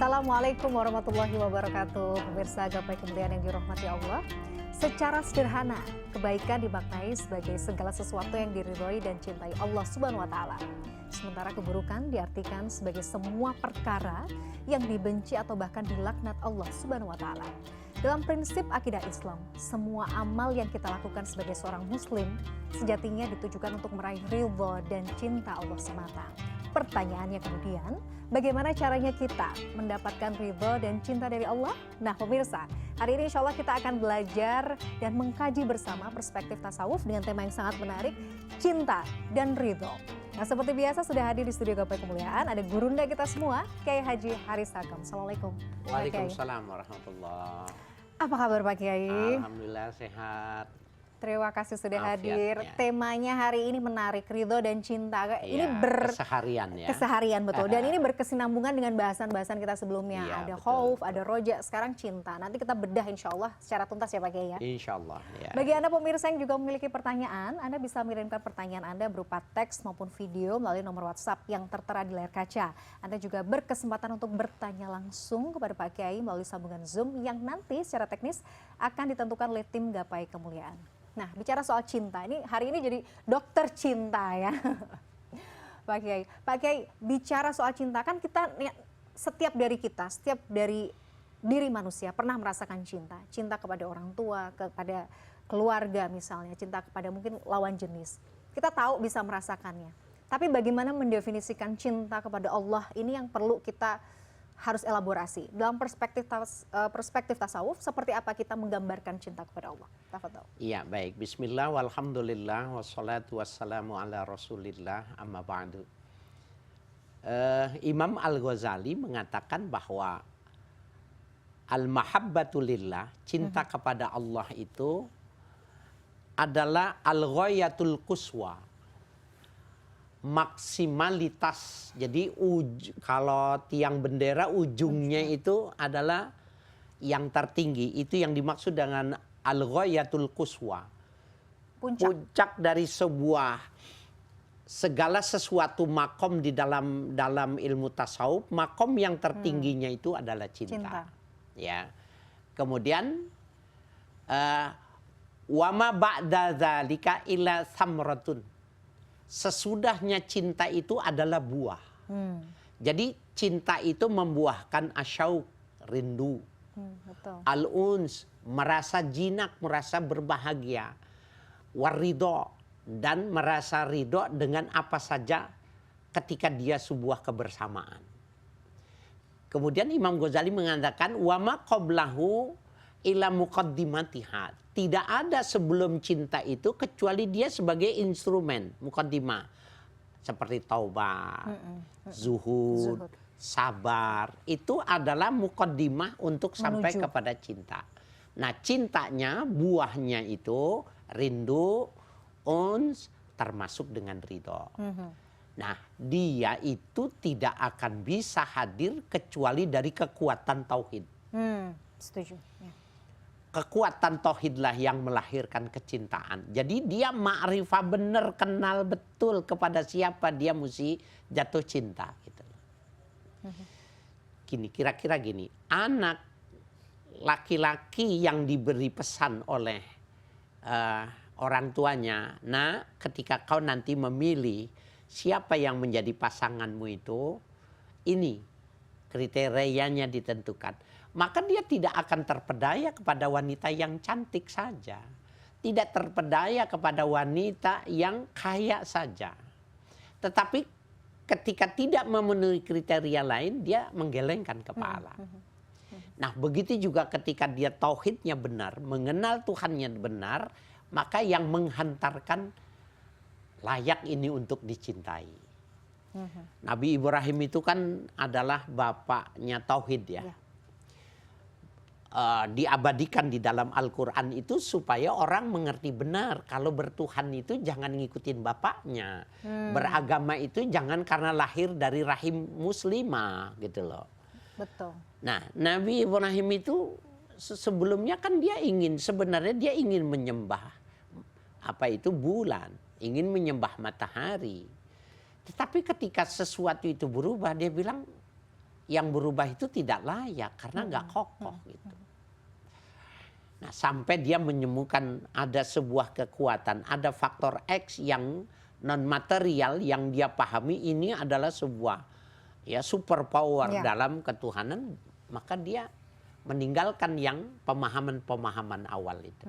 Assalamualaikum warahmatullahi wabarakatuh. Pemirsa gapai kemuliaan yang dirahmati Allah. Secara sederhana, kebaikan dimaknai sebagai segala sesuatu yang diridhoi dan cintai Allah Subhanahu wa taala. Sementara keburukan diartikan sebagai semua perkara yang dibenci atau bahkan dilaknat Allah Subhanahu wa taala. Dalam prinsip akidah Islam, semua amal yang kita lakukan sebagai seorang muslim sejatinya ditujukan untuk meraih ridho dan cinta Allah semata. Pertanyaannya kemudian, bagaimana caranya kita mendapatkan ridho dan cinta dari Allah? Nah pemirsa, hari ini insya Allah kita akan belajar dan mengkaji bersama perspektif tasawuf dengan tema yang sangat menarik, cinta dan ridho. Nah seperti biasa sudah hadir di studio Gapai Kemuliaan, ada gurunda kita semua, Kiai Haji Haris Hakam. Assalamualaikum. Waalaikumsalam warahmatullahi. Apa kabar Pak Kiai? Alhamdulillah sehat. Terima kasih sudah Afiat, hadir. ya. Temanya hari ini menarik, ridho dan cinta. Ini keseharian ya. Keseharian betul. Dan ini berkesinambungan dengan bahasan-bahasan kita sebelumnya. Iya, Ada betul, khauf, betul. ada roja, sekarang cinta. Nanti kita bedah insya Allah secara tuntas ya Pak Kiai ya. Insya Allah ya. Bagi Anda pemirsa yang juga memiliki pertanyaan, Anda bisa mengirimkan pertanyaan Anda berupa teks maupun video melalui nomor WhatsApp yang tertera di layar kaca. Anda juga berkesempatan untuk bertanya langsung kepada Pak Kiai melalui sambungan Zoom yang nanti secara teknis akan ditentukan oleh tim Gapai Kemuliaan. Nah, bicara soal cinta, ini hari ini jadi dokter cinta ya. Pak Kiai, bicara soal cinta kan setiap dari diri manusia pernah merasakan cinta. Cinta kepada orang tua, kepada keluarga misalnya, cinta kepada mungkin lawan jenis. Kita tahu bisa merasakannya. Tapi bagaimana mendefinisikan cinta kepada Allah ini yang perlu kita harus elaborasi. Dalam perspektif tasawuf, seperti apa kita menggambarkan cinta kepada Allah? Tafadhol. Iya, baik. Bismillah, walhamdulillah, wassalatu wassalamu ala rasulillah, amma ba'du. Imam Al-Ghazali mengatakan bahwa al-mahabbatu lillah, cinta kepada Allah itu adalah al-ghayatul quswa, maksimalitas. Jadi kalau tiang bendera ujungnya itu adalah yang tertinggi. Itu yang dimaksud dengan al-ghayatul quswa. Puncak dari segala sesuatu makom di dalam ilmu tasawuf, makom yang tertingginya itu adalah cinta. Ya. Kemudian wama ba'da dzalika illa samratun. Sesudahnya cinta itu adalah buah. Jadi cinta itu membuahkan asyauq, rindu. Al-uns, merasa jinak, merasa berbahagia. Waridho, dan merasa ridho dengan apa saja ketika dia sebuah kebersamaan. Kemudian Imam Ghazali mengatakan wama qablahu ila muqaddimatiha. Tidak ada sebelum cinta itu kecuali dia sebagai instrumen muqaddimah. Seperti taubah, zuhud, sabar. Itu adalah muqaddimah untuk sampai kepada cinta. Nah cintanya, buahnya itu rindu, uns, termasuk dengan ridho. Nah dia itu tidak akan bisa hadir kecuali dari kekuatan tauhid. Setuju. Ya. Kekuatan tauhidlah yang melahirkan kecintaan. Jadi dia ma'rifah benar, kenal betul kepada siapa dia mesti jatuh cinta. Gitu. Gini, kira-kira gini, anak laki-laki yang diberi pesan oleh orang tuanya, nah ketika kau nanti memilih siapa yang menjadi pasanganmu itu, ini kriterianya ditentukan. Maka dia tidak akan terpedaya kepada wanita yang cantik saja. Tidak terpedaya kepada wanita yang kaya saja. Tetapi ketika tidak memenuhi kriteria lain, dia menggelengkan kepala. Nah begitu juga ketika dia tauhidnya benar, mengenal Tuhannya benar, maka yang menghantarkan layak ini untuk dicintai. Nabi Ibrahim itu kan adalah bapaknya tauhid ya. Diabadikan di dalam Al-Quran itu supaya orang mengerti benar kalau bertuhan itu jangan ngikutin bapaknya. Beragama itu jangan karena lahir dari rahim muslimah gitu loh. Betul. Nah Nabi Ibrahim itu sebelumnya kan sebenarnya dia ingin menyembah bulan, ingin menyembah matahari. Tetapi ketika sesuatu itu berubah dia bilang yang berubah itu tidak layak karena nggak kokoh gitu. Nah, sampai dia menemukan ada sebuah kekuatan, ada faktor X yang non material yang dia pahami ini adalah sebuah ya super power dalam ketuhanan, maka dia meninggalkan yang pemahaman-pemahaman awal itu.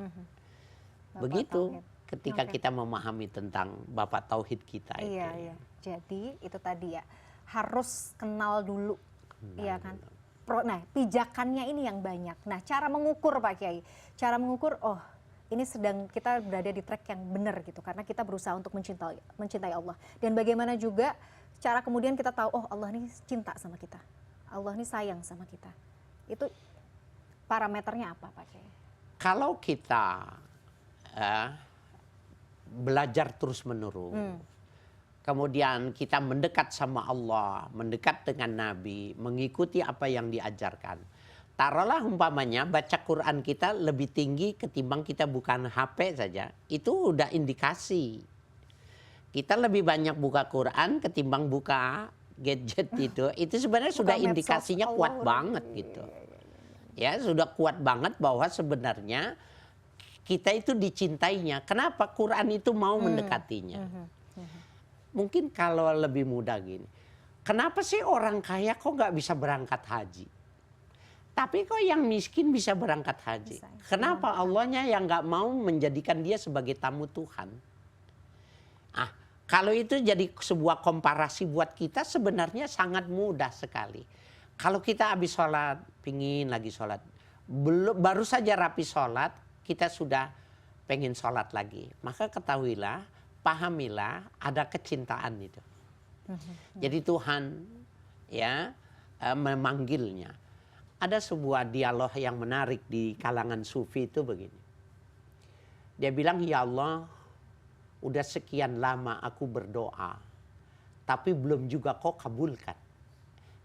Begitu ketika kita memahami tentang Bapak Tauhid kita itu. Iya. Jadi itu tadi ya, harus kenal dulu, iya kan? Nah, pijakannya ini yang banyak. Nah, cara mengukur Pak Kiai, cara mengukur, oh ini sedang kita berada di track yang benar gitu, karena kita berusaha untuk mencintai Allah. Dan bagaimana juga cara kemudian kita tahu, oh Allah ini cinta sama kita, Allah ini sayang sama kita. Itu parameternya apa Pak Kiai? Kalau kita belajar terus menerus, kemudian kita mendekat sama Allah, mendekat dengan Nabi, mengikuti apa yang diajarkan. Taruhlah umpamanya baca Quran kita lebih tinggi ketimbang kita bukan HP saja. Itu udah indikasi. Kita lebih banyak buka Quran ketimbang buka gadget itu. Itu sebenarnya sudah indikasinya kuat banget gitu. Ya, sudah kuat banget bahwa sebenarnya kita itu dicintainya. Kenapa Quran itu mau mendekatinya? Mungkin kalau lebih mudah gini, kenapa sih orang kaya kok nggak bisa berangkat haji? Tapi kok yang miskin bisa berangkat haji? Kenapa Allahnya yang nggak mau menjadikan dia sebagai tamu Tuhan? Kalau itu jadi sebuah komparasi buat kita sebenarnya sangat mudah sekali. Kalau kita habis sholat, pingin lagi sholat. Baru saja rapi sholat, kita sudah pengen sholat lagi. Maka ketahuilah, pahamilah ada kecintaan itu. Jadi Tuhan ya memanggilnya. Ada sebuah dialog yang menarik di kalangan sufi itu begini. Dia bilang, ya Allah, udah sekian lama aku berdoa, tapi belum juga kau kabulkan.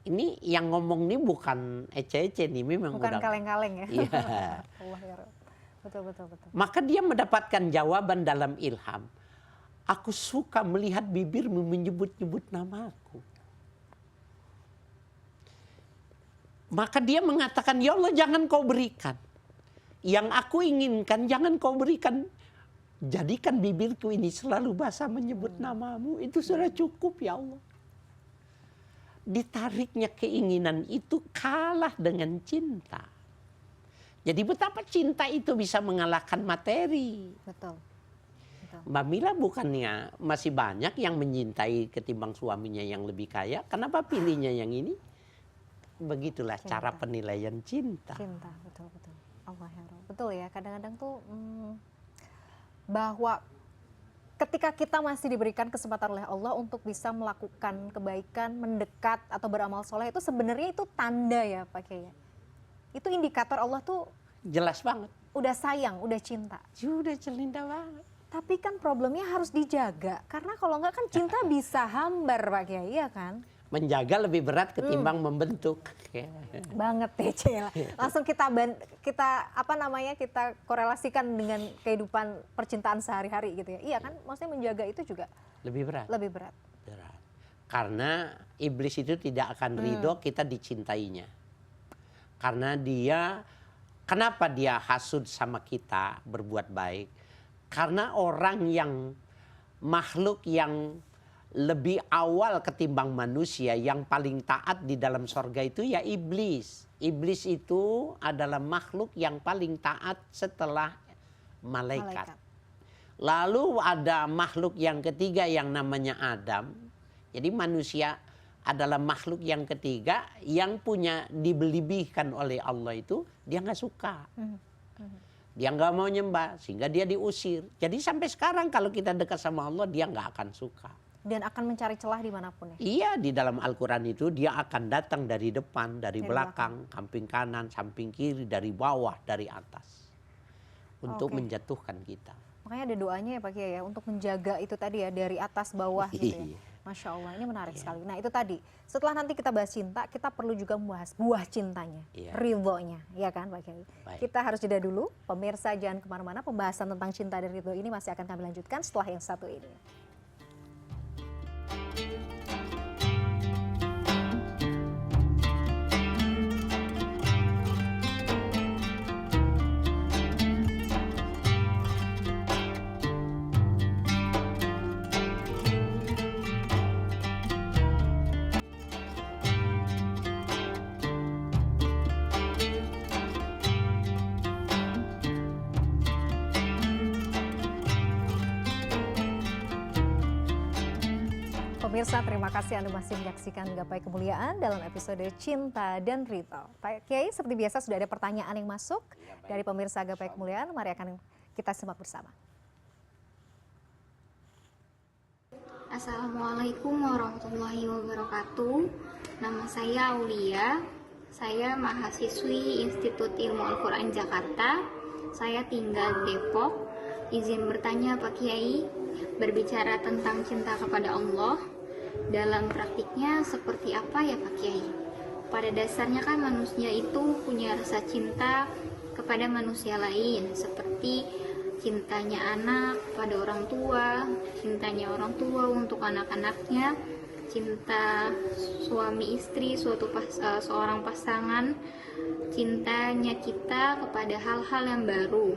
Ini yang ngomong ini bukan ece-ece nih, memang bukan kaleng-kaleng ya. Iya. Allah ya Rabb. Betul. Maka dia mendapatkan jawaban dalam ilham. Aku suka melihat bibirmu menyebut-nyebut namaku. Maka dia mengatakan, ya Allah jangan kau berikan. Yang aku inginkan jangan kau berikan. Jadikan bibirku ini selalu basah menyebut namamu. Itu sudah cukup ya Allah. Ditariknya keinginan itu kalah dengan cinta. Jadi betapa cinta itu bisa mengalahkan materi. Betul. Mbak Mila bukannya masih banyak yang mencintai ketimbang suaminya yang lebih kaya. Kenapa pilihnya yang ini? Begitulah cinta. Cara penilaian cinta. Cinta, betul. Allah ya Rabb. Betul ya, kadang-kadang tuh bahwa ketika kita masih diberikan kesempatan oleh Allah untuk bisa melakukan kebaikan, mendekat atau beramal soleh, itu sebenarnya itu tanda ya Pak Kiai. Itu indikator Allah tuh jelas banget. Udah sayang, udah cinta. Sudah cinta banget. Tapi kan problemnya harus dijaga. Karena kalau enggak kan cinta bisa hambar Pak Kiai, iya kan? Menjaga lebih berat ketimbang membentuk. Banget deh Cel. Langsung kita korelasikan dengan kehidupan percintaan sehari-hari gitu ya. Iya kan? Maksudnya menjaga itu juga lebih berat. Lebih berat. Karena iblis itu tidak akan ridho kita dicintainya. Karena kenapa dia hasud sama kita berbuat baik? Karena orang yang makhluk yang lebih awal ketimbang manusia yang paling taat di dalam sorga itu ya iblis. Iblis itu adalah makhluk yang paling taat setelah malaikat. Lalu ada makhluk yang ketiga yang namanya Adam. Jadi manusia adalah makhluk yang ketiga yang punya dibelibihkan oleh Allah itu dia nggak suka. Dia nggak mau nyembah sehingga dia diusir. Jadi sampai sekarang kalau kita dekat sama Allah dia nggak akan suka. Dan akan mencari celah dimanapun ya? Iya, di dalam Al-Quran itu dia akan datang dari depan, dari belakang, samping kanan, samping kiri, dari bawah, dari atas. Untuk menjatuhkan kita. Makanya ada doanya ya Pak Kiai ya, untuk menjaga itu tadi ya, dari atas bawah gitu ya. Masya Allah, ini menarik sekali. Nah itu tadi, setelah nanti kita bahas cinta, kita perlu juga membahas buah cintanya, ridhonya, ya kan Pak Kiai? Kita harus jeda dulu, pemirsa jangan kemana-mana, pembahasan tentang cinta dan ridho ini masih akan kami lanjutkan setelah yang satu ini. Pemirsa, terima kasih Anda masih menyaksikan Gapai Kemuliaan dalam episode Cinta dan Ridho. Pak Kiai, seperti biasa sudah ada pertanyaan yang masuk dari pemirsa Gapai Kemuliaan. Mari akan kita simak bersama. Assalamualaikum warahmatullahi wabarakatuh. Nama saya Aulia. Saya mahasiswi Institut Ilmu Al-Quran Jakarta. Saya tinggal di Depok. Izin bertanya Pak Kiai, berbicara tentang cinta kepada Allah, dalam praktiknya seperti apa ya Pak Kiai? Pada dasarnya kan manusia itu punya rasa cinta kepada manusia lain, seperti cintanya anak pada orang tua, cintanya orang tua untuk anak-anaknya, cinta suami istri, seorang pasangan, cintanya kita kepada hal-hal yang baru.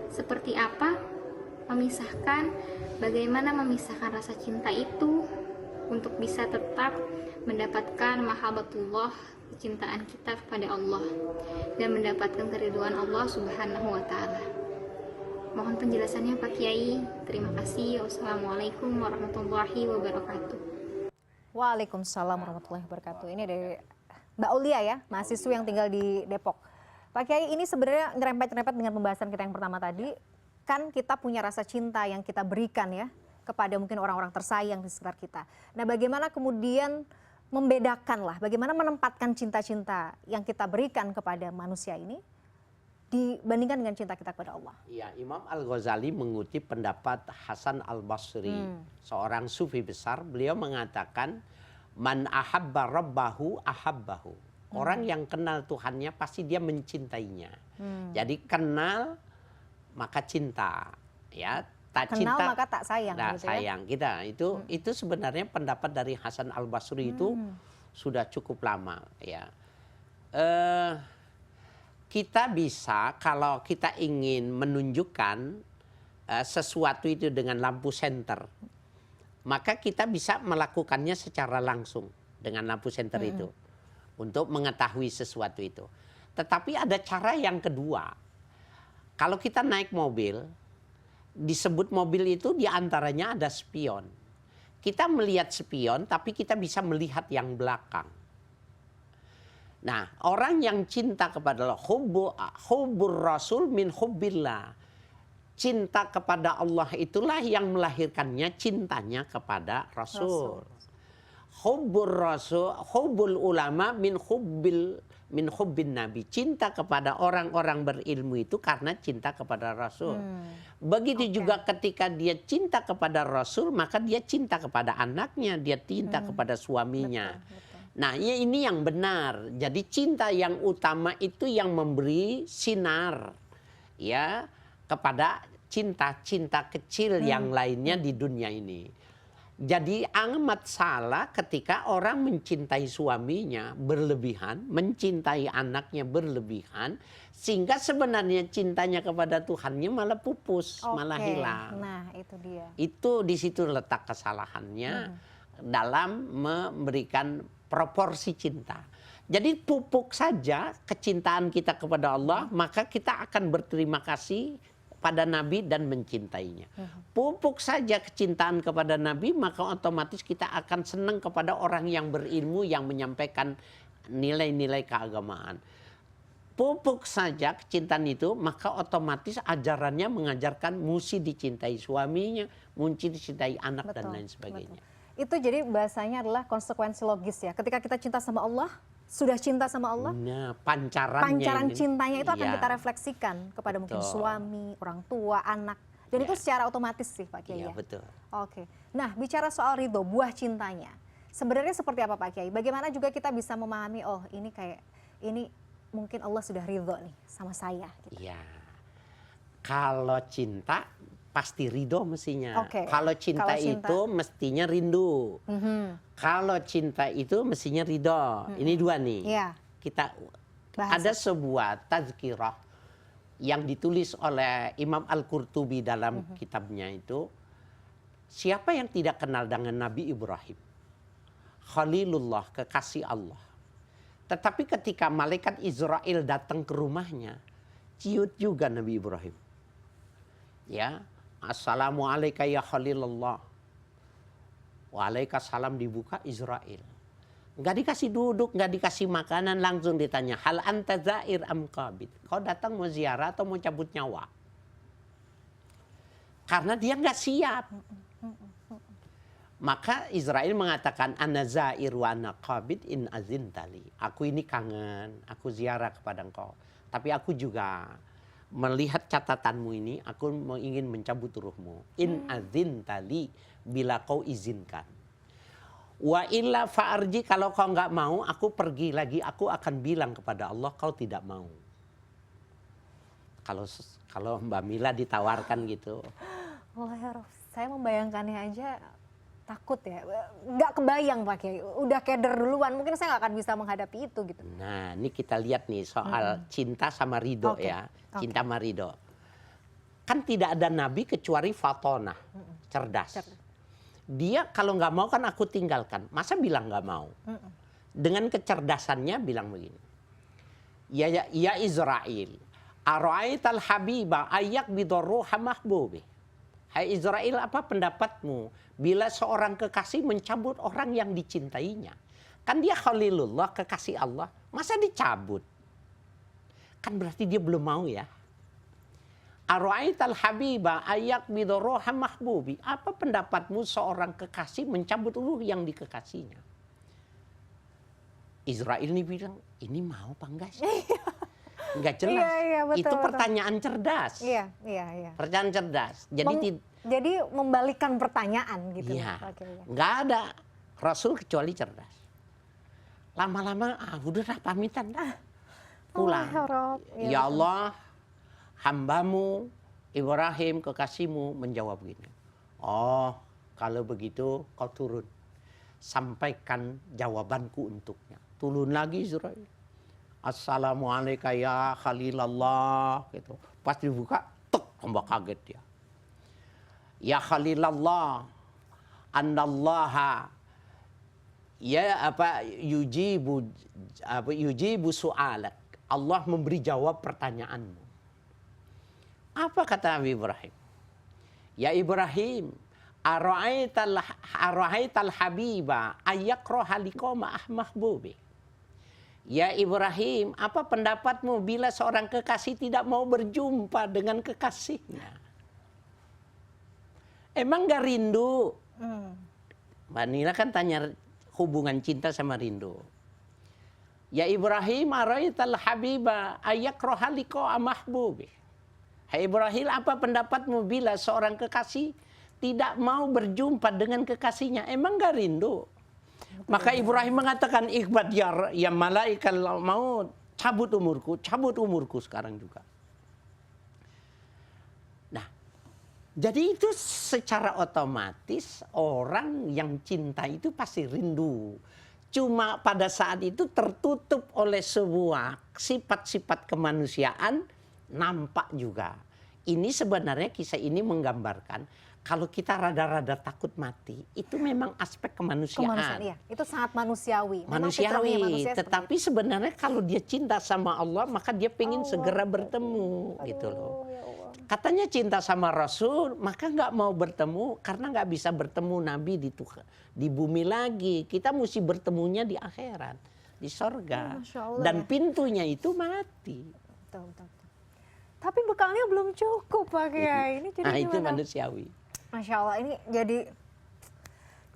Seperti apa bagaimana memisahkan rasa cinta itu untuk bisa tetap mendapatkan mahabbatullah, kecintaan kita kepada Allah, dan mendapatkan keridhaan Allah Subhanahu wa Ta'ala. Mohon penjelasannya Pak Kiai. Terima kasih. Wassalamualaikum warahmatullahi wabarakatuh. Waalaikumsalam warahmatullahi wabarakatuh. Ini dari Mbak Aulia ya, mahasiswa yang tinggal di Depok. Pak Kiai, ini sebenarnya nyerempet-nyerempet dengan pembahasan kita yang pertama tadi. Kan kita punya rasa cinta yang kita berikan ya kepada mungkin orang-orang tersayang di sekitar kita. Nah, bagaimana kemudian membedakan lah, bagaimana menempatkan cinta-cinta yang kita berikan kepada manusia ini dibandingkan dengan cinta kita kepada Allah. Ya, Imam Al-Ghazali mengutip pendapat Hasan Al-Basri, seorang sufi besar. Beliau mengatakan, man ahabba rabbahu ahabbahu. Orang yang kenal Tuhannya pasti dia mencintainya. Jadi kenal maka cinta, ya. Tak kenal cinta, maka tak sayang. nah, gitu sayang ya? kita. Itu sebenarnya pendapat dari Hasan Al-Basri itu sudah cukup lama, ya. Kita bisa, kalau kita ingin menunjukkan sesuatu itu dengan lampu senter, maka kita bisa melakukannya secara langsung dengan lampu senter itu untuk mengetahui sesuatu itu. Tetapi ada cara yang kedua. Kalau kita naik mobil, disebut mobil itu diantaranya ada spion. Kita melihat spion, tapi kita bisa melihat yang belakang. Nah, orang yang cinta kepada Allah, hubbur rasul min hubbillah. Cinta kepada Allah itulah yang melahirkannya cintanya kepada Rasul. Hubbul ulama min hubbin nabi. Cinta kepada orang-orang berilmu itu karena cinta kepada Rasul. Begitu juga ketika dia cinta kepada Rasul, maka dia cinta kepada anaknya, dia cinta kepada suaminya. Betul. Nah, ini yang benar. Jadi cinta yang utama itu yang memberi sinar ya kepada cinta-cinta kecil yang lainnya di dunia ini. Jadi amat salah ketika orang mencintai suaminya berlebihan, mencintai anaknya berlebihan, sehingga sebenarnya cintanya kepada Tuhannya malah pupus, malah hilang. Nah, itu dia. Itu di situ letak kesalahannya dalam memberikan proporsi cinta. Jadi pupuk saja kecintaan kita kepada Allah, maka kita akan berterima kasih pada Nabi dan mencintainya. Pupuk saja kecintaan kepada Nabi, maka otomatis kita akan senang kepada orang yang berilmu yang menyampaikan nilai-nilai keagamaan. Pupuk saja kecintaan itu, maka otomatis ajarannya mengajarkan mesti dicintai suaminya, mesti dicintai anak dan lain sebagainya. Itu jadi bahasanya adalah konsekuensi logis ya. Ketika kita cinta sama Allah, sudah cinta sama Allah, nah, pancaran cintanya itu akan kita refleksikan kepada mungkin suami, orang tua, anak. Dan itu secara otomatis sih Pak Kiai. Iya, betul. Oke. Nah, bicara soal ridho, buah cintanya. Sebenarnya seperti apa Pak Kiai? Bagaimana juga kita bisa memahami, oh ini mungkin Allah sudah ridho nih sama saya. Gitu. Iya. Kalau cinta pasti ridho mestinya. Kalau cinta itu mestinya rindu. Kalau cinta itu mestinya ridho. Ini dua nih. Kita ada sebuah tazkirah yang ditulis oleh Imam Al-Qurtubi dalam kitabnya itu. Siapa yang tidak kenal dengan Nabi Ibrahim? Khalilullah, kekasih Allah. Tetapi ketika malaikat Israel datang ke rumahnya, ciut juga Nabi Ibrahim. Ya, assalamualaikum ya Khalilullah. Waalaikumsalam dibuka Israel. Nggak dikasih duduk, nggak dikasih makanan, langsung ditanya, hal anta zair am qabid? Kau datang mau ziarah atau mau cabut nyawa? Karena dia nggak siap. Maka Israel mengatakan, ana zair wa ana qabid in azintali. Aku ini kangen, aku ziarah kepada engkau. Tapi aku juga melihat catatanmu ini, aku ingin mencabut ruhmu. In azintali, bila kau izinkan. Wa illa fa'arji, kalau kau nggak mau, aku pergi lagi, aku akan bilang kepada Allah, kau tidak mau. Kalau Mbak Mila ditawarkan gitu. Allah ya Rob, saya membayangkannya aja takut ya. Nggak kebayang Pak Kiai, udah keder duluan, mungkin saya nggak akan bisa menghadapi itu gitu. Nah, ini kita lihat nih soal cinta sama ridho ya. Cinta sama ridho. Kan tidak ada nabi kecuali fatonah, cerdas. Dia kalau nggak mau kan aku tinggalkan. Masa bilang nggak mau? Dengan kecerdasannya bilang begini. Ya Israel, ara'aital habiba ayak bidorruha mahbubi. Hai Israel, apa pendapatmu bila seorang kekasih mencabut orang yang dicintainya? Kan dia Khalilullah, kekasih Allah. Masa dicabut? Kan berarti dia belum mau ya. Ara'aital habiba ayak bidorroha mahbubi. Apa pendapatmu seorang kekasih mencabut ruh yang dikekasihnya? Israel ini bilang, ini mau apa enggak sih? Enggak jelas. Iya, betul, itu betul. pertanyaan cerdas. Iya. Pertanyaan cerdas. Jadi membalikan pertanyaan gitu. Iya. Oke, iya. Enggak ada Rasul kecuali cerdas. Lama-lama, udah pamitan dah. Pulang. Ya Allah, hambamu Ibrahim kekasihmu menjawab begini. Oh, kalau begitu kau turun. Sampaikan jawabanku untuknya. Turun lagi Israel. Assalamualaikum ya Khalilallah. Gitu. Pas dibuka, tek, tambah kaget dia. Ya Khalilallah, annallaha yujibu su'alak. Allah memberi jawab pertanyaanmu. Apa kata Nabi Ibrahim? Ya Ibrahim, ara'aital habiba ayakroha liqoma mahbubi. Ya Ibrahim, apa pendapatmu bila seorang kekasih tidak mau berjumpa dengan kekasihnya? Emang gak rindu? Mbak Nila kan tanya hubungan cinta sama rindu. Ya Ibrahim, ara'aital habiba ayakroha liqoma mahbubi. Hai Ibrahim, apa pendapatmu bila seorang kekasih tidak mau berjumpa dengan kekasihnya? Emang gak rindu? Maka Ibrahim mengatakan, ikhbat ya malaikat mau cabut umurku sekarang juga. Nah, jadi itu secara otomatis orang yang cinta itu pasti rindu. Cuma pada saat itu tertutup oleh sebuah sifat-sifat kemanusiaan, nampak juga. Ini sebenarnya kisah ini menggambarkan kalau kita rada-rada takut mati, itu memang aspek kemanusiaan. Iya. Itu sangat manusiawi. Manusiawi, tetapi sebenarnya kalau dia cinta sama Allah, maka dia pengen segera bertemu. Gitu loh. Ya Allah. Katanya cinta sama Rasul, maka nggak mau bertemu karena nggak bisa bertemu Nabi di bumi lagi. Kita mesti bertemunya di akhirat, di sorga. Dan pintunya itu mati. Betul. Tapi bekalnya belum cukup Pak Kiai. Ini jadi nah gimana? itu manusiawi. Masya Allah, ini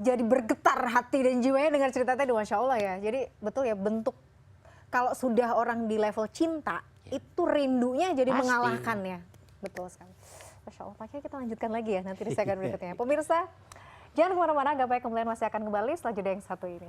jadi bergetar hati dan jiwanya dengar cerita tadi. Masya Allah ya. Jadi betul ya, bentuk kalau sudah orang di level cinta, itu rindunya jadi Pasti. mengalahkan ya. Betul sekali. Masya Allah, Pak Kiai, kita lanjutkan lagi ya nanti di segmen berikutnya. Pemirsa, jangan kemana-mana, Gapai Kemuliaan masih akan kembali setelah jeda yang satu ini.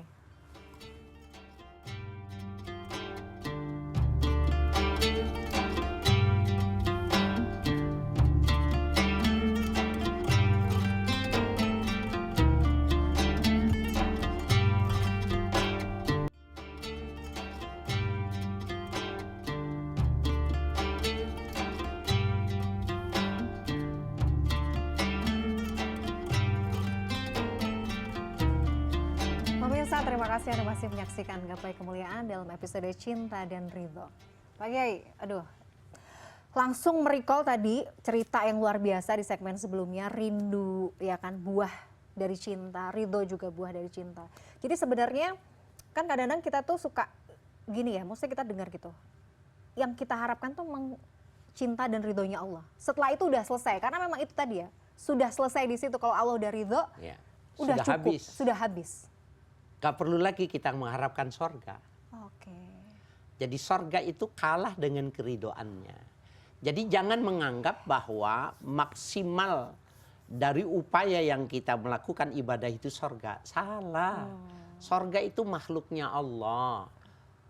Pemirsa, terima kasih Anda masih menyaksikan Gapai Kemuliaan dalam episode Cinta dan Ridho. Pak Kiai, langsung merecall tadi cerita yang luar biasa di segmen sebelumnya, rindu, ya kan, buah dari cinta, ridho juga buah dari cinta. Jadi sebenarnya kan kadang-kadang kita tuh suka gini ya, maksudnya kita dengar gitu. Yang kita harapkan tuh memang cinta dan ridhonya Allah. Setelah itu udah selesai, karena memang itu tadi ya, sudah selesai di situ. Kalau Allah udah ridho, Ya, udah sudah cukup, habis. sudah habis. Gak perlu lagi kita mengharapkan sorga. Oke. Jadi sorga itu kalah dengan keridoannya. Jadi jangan menganggap bahwa maksimal dari upaya yang kita melakukan ibadah itu sorga. Salah. Sorga itu makhluknya Allah.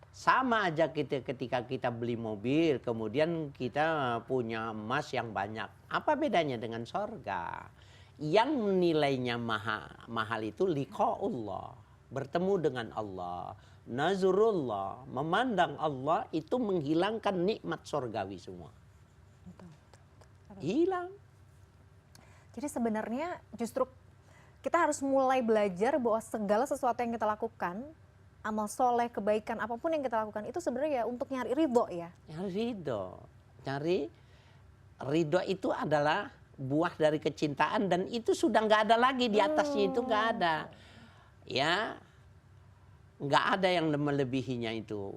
Sama aja kita ketika kita beli mobil, kemudian kita punya emas yang banyak. Apa bedanya dengan sorga? Yang nilainya mahal itu liqa'ullah. Bertemu dengan Allah. Nazrullah. Memandang Allah itu menghilangkan nikmat sorgawi semua. Hilang. Jadi sebenarnya justru kita harus mulai belajar bahwa segala sesuatu yang kita lakukan, amal soleh, kebaikan, apapun yang kita lakukan itu sebenarnya ya untuk nyari ridho ya. Nyari ridho. Nyari ridho itu adalah buah dari kecintaan dan itu sudah nggak ada lagi di atasnya, itu nggak ada. Ya, nggak ada yang melebihinya itu.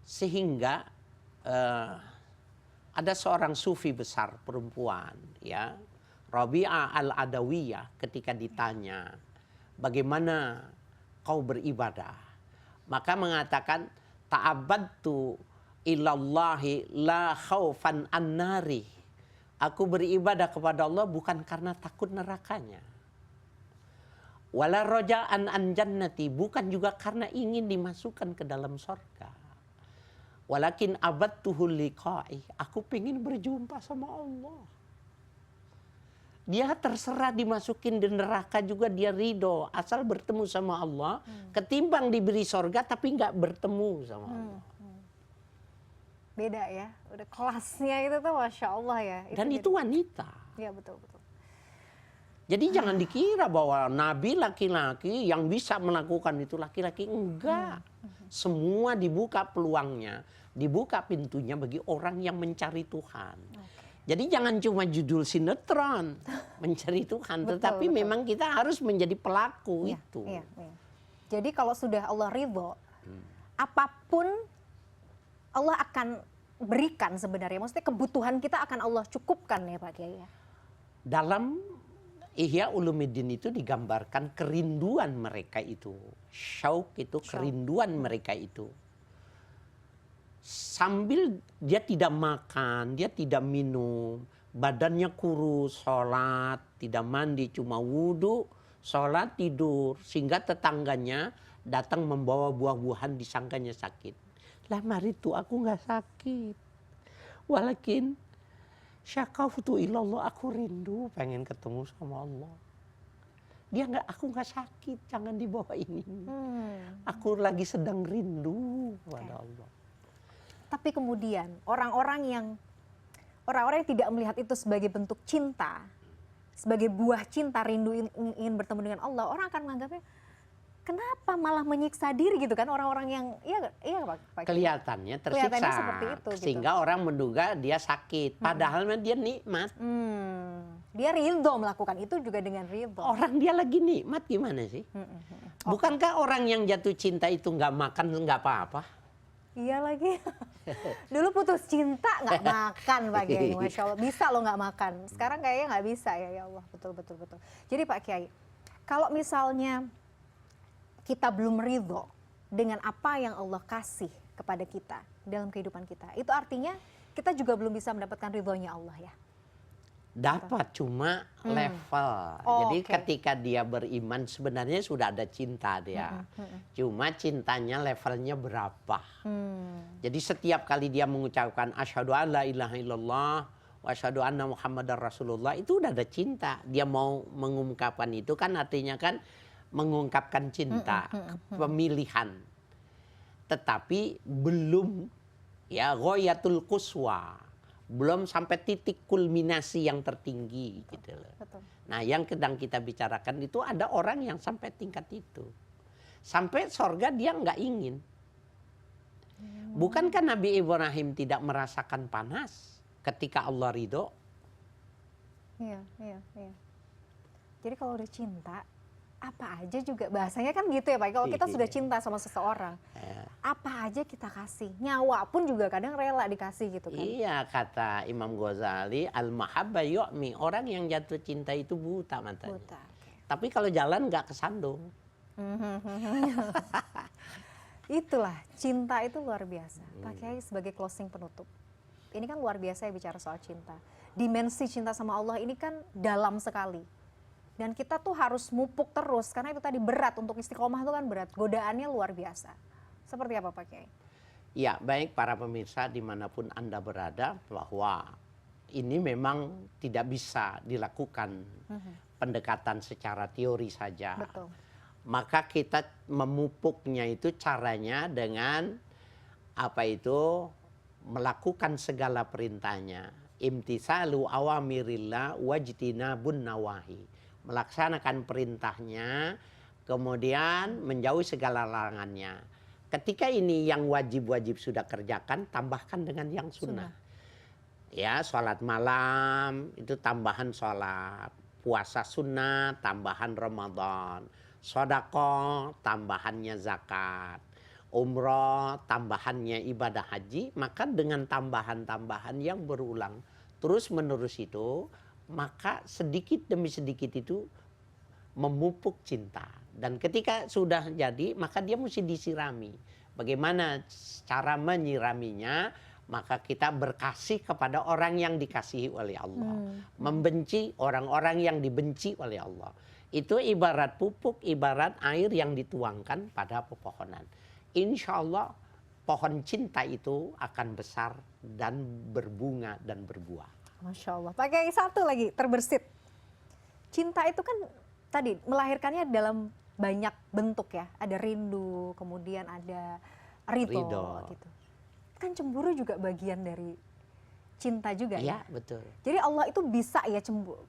Sehingga ada seorang sufi besar perempuan, ya, Rabi'ah al-Adawiyah, ketika ditanya bagaimana kau beribadah, maka mengatakan ta'abbadtu ilallahi la khaufan annari. Aku beribadah kepada Allah bukan karena takut nerakanya. Wala raja'an an jannati, bukan juga karena ingin dimasukkan ke dalam surga. Walakin abadtuhu liqa'i, aku pengen berjumpa sama Allah. Dia terserah dimasukin di neraka juga dia ridho, asal bertemu sama Allah, ketimbang diberi surga tapi nggak bertemu sama Allah. Beda ya, udah kelasnya itu tuh Masya Allah ya. Dan itu wanita. Ya betul-betul. Jadi jangan dikira bahwa Nabi laki-laki yang bisa melakukan itu laki-laki, enggak. Semua dibuka peluangnya, dibuka pintunya bagi orang yang mencari Tuhan. Jadi jangan cuma judul sinetron mencari Tuhan, tetapi memang kita harus menjadi pelaku itu. Iya. Jadi kalau sudah Allah ridho, apapun Allah akan berikan sebenarnya. Maksudnya kebutuhan kita akan Allah cukupkan ya Pak Kiai. Dalam Ihya Ulumuddin itu digambarkan kerinduan mereka itu. Syauk itu kerinduan mereka itu. Sambil dia tidak makan, dia tidak minum, badannya kurus, sholat, tidak mandi, cuma wudhu, sholat, tidur. Sehingga tetangganya datang membawa buah-buahan, disangkanya sakit. Lah mari tuh aku nggak sakit. Walakin syakautu ilallah, aku rindu pengen ketemu sama Allah. Dia nggak, aku nggak sakit, jangan dibawa ini. Aku lagi sedang rindu pada Allah. Tapi kemudian orang-orang yang tidak melihat itu sebagai bentuk cinta, sebagai buah cinta, rindu ingin bertemu dengan Allah, orang akan menganggapnya kenapa malah menyiksa diri gitu kan, orang-orang yang iya Pak. Kelihatannya tersiksa. Kelihatannya seperti itu, gitu. Sehingga orang menduga dia sakit, padahal dia nikmat. Dia ridho melakukan itu juga dengan ridho. Orang dia lagi nikmat gimana sih? Bukankah orang yang jatuh cinta itu nggak makan nggak apa-apa? Iya lagi. Dulu putus cinta nggak makan Pak Kiai, Masya Allah. Bisa lo nggak makan. Sekarang kayaknya nggak bisa ya Allah. Betul. Jadi Pak Kiai, kalau misalnya kita belum ridho dengan apa yang Allah kasih kepada kita dalam kehidupan kita, itu artinya kita juga belum bisa mendapatkan ridhonya Allah ya? Dapat, cuma level. Jadi ketika dia beriman sebenarnya sudah ada cinta dia. Cuma cintanya levelnya berapa. Jadi setiap kali dia mengucapkan asyhadu an la ilaha illallah wa asyhadu anna muhammadar rasulullah, itu udah ada cinta. Dia mau mengungkapkan itu kan artinya kan mengungkapkan cinta, pemilihan. Tetapi belum ya ghayatul quswa. Belum sampai titik kulminasi yang tertinggi gitu loh. Betul. Nah, yang sedang kita bicarakan itu ada orang yang sampai tingkat itu. Sampai sorga dia nggak ingin. Bukankah Nabi Ibrahim tidak merasakan panas ketika Allah ridho? Iya. Jadi kalau udah cinta, apa aja juga bahasanya kan gitu ya Pak. Kalau kita sudah cinta sama seseorang, apa aja kita kasih. Nyawa pun juga kadang rela dikasih gitu kan. Iya, kata Imam Ghazali, al-mahabba yu'mi. Orang yang jatuh cinta itu buta matanya. Buta. Okay. Tapi kalau jalan nggak kesandung. Itulah, cinta itu luar biasa. Pak Kiai sebagai closing penutup. Ini kan luar biasa ya bicara soal cinta. Dimensi cinta sama Allah ini kan dalam sekali. Dan kita tuh harus mupuk terus, karena itu tadi berat, untuk istiqomah itu kan berat, godaannya luar biasa. Seperti apa Pak Kiai? Ya, baik para pemirsa dimanapun Anda berada, bahwa ini memang tidak bisa dilakukan pendekatan secara teori saja. Betul. Maka kita memupuknya itu caranya dengan melakukan segala perintahnya. Imtisalu awamirillah wajtinabun nawahi. Melaksanakan perintahnya, kemudian menjauhi segala larangannya. Ketika ini yang wajib-wajib sudah kerjakan, tambahkan dengan yang sunnah. Ya, sholat malam itu tambahan sholat, puasa sunnah tambahan Ramadan, sedekah tambahannya zakat, umroh tambahannya ibadah haji. Maka dengan tambahan-tambahan yang berulang terus menerus itu, maka sedikit demi sedikit itu memupuk cinta. Dan ketika sudah jadi, maka dia mesti disirami. Bagaimana cara menyiraminya? Maka kita berkasih kepada orang yang dikasihi oleh Allah. Membenci orang-orang yang dibenci oleh Allah. Itu ibarat pupuk, ibarat air yang dituangkan pada pepohonan. Insya Allah pohon cinta itu akan besar dan berbunga dan berbuah. Masya Allah. Pak Kiai, satu lagi terbersit. Cinta itu kan tadi melahirkannya dalam banyak bentuk ya. Ada rindu, kemudian ada ridho. Gitu. Kan cemburu juga bagian dari cinta juga ya. Iya, betul. Jadi Allah itu bisa ya cemburu.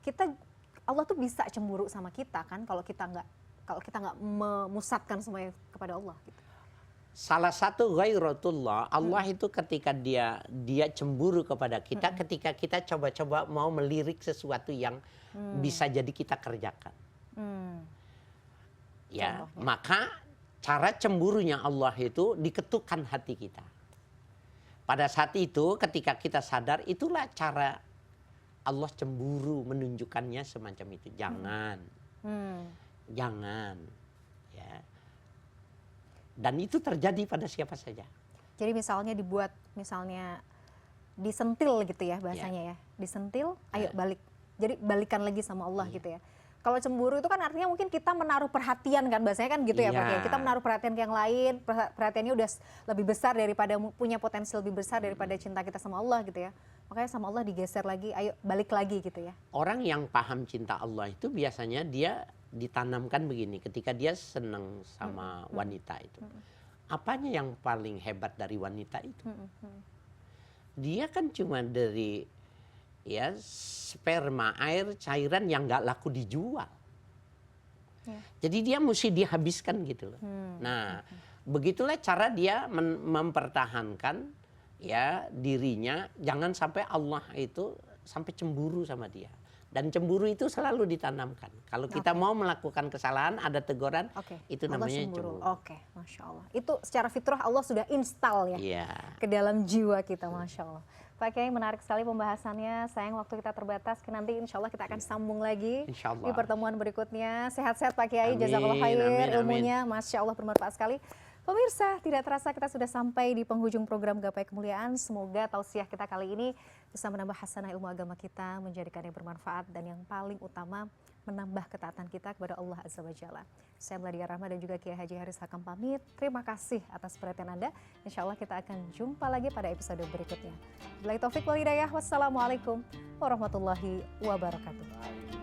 Allah tuh bisa cemburu sama kita kan kalau kita nggak memusatkan semuanya kepada Allah. Gitu. Salah satu ghairatullah, Allah itu ketika dia cemburu kepada kita, ketika kita coba-coba mau melirik sesuatu yang bisa jadi kita kerjakan. Ya, maka cara cemburunya Allah itu diketukkan hati kita. Pada saat itu ketika kita sadar, itulah cara Allah cemburu menunjukkannya semacam itu. Jangan. Jangan. Ya. Dan itu terjadi pada siapa saja. Jadi misalnya disentil gitu ya bahasanya ya. Disentil, ayo balik. Jadi balikan lagi sama Allah gitu ya. Kalau cemburu itu kan artinya mungkin kita menaruh perhatian kan, bahasanya kan gitu ya Pak Kiai. Kita menaruh perhatian ke yang lain, perhatiannya udah lebih besar daripada, punya potensi lebih besar daripada cinta kita sama Allah gitu ya. Makanya sama Allah digeser lagi, ayo balik lagi gitu ya. Orang yang paham cinta Allah itu biasanya dia ditanamkan begini, ketika dia senang sama wanita itu. Apanya yang paling hebat dari wanita itu? Dia kan cuma dari sperma, air, cairan yang nggak laku dijual. Jadi dia mesti dihabiskan gitu loh. Nah, begitulah cara dia mempertahankan dirinya, jangan sampai Allah itu sampai cemburu sama dia. Dan cemburu itu selalu ditanamkan. Kalau kita mau melakukan kesalahan, ada teguran, itu namanya cemburu. Oke, Masya Allah. Itu secara fitrah Allah sudah install ya ke dalam jiwa kita, Masya Allah. Pak Kiai, menarik sekali pembahasannya. Sayang waktu kita terbatas, nanti insya Allah kita akan sambung lagi di pertemuan berikutnya. Sehat-sehat Pak Kiai, jazakallah khair, ilmunya Masya Allah bermanfaat sekali. Pemirsa, tidak terasa kita sudah sampai di penghujung program Gapai Kemuliaan. Semoga tausiah kita kali ini bisa menambah hasanah ilmu agama kita, menjadikannya bermanfaat, dan yang paling utama menambah ketaatan kita kepada Allah Azza wa Jalla. Saya Meladia Rahma dan juga Kiai Haji Haris Hakam pamit. Terima kasih atas perhatian Anda. Insya Allah kita akan jumpa lagi pada episode berikutnya. Billahi taufik wal hidayah. Wassalamualaikum warahmatullahi wabarakatuh.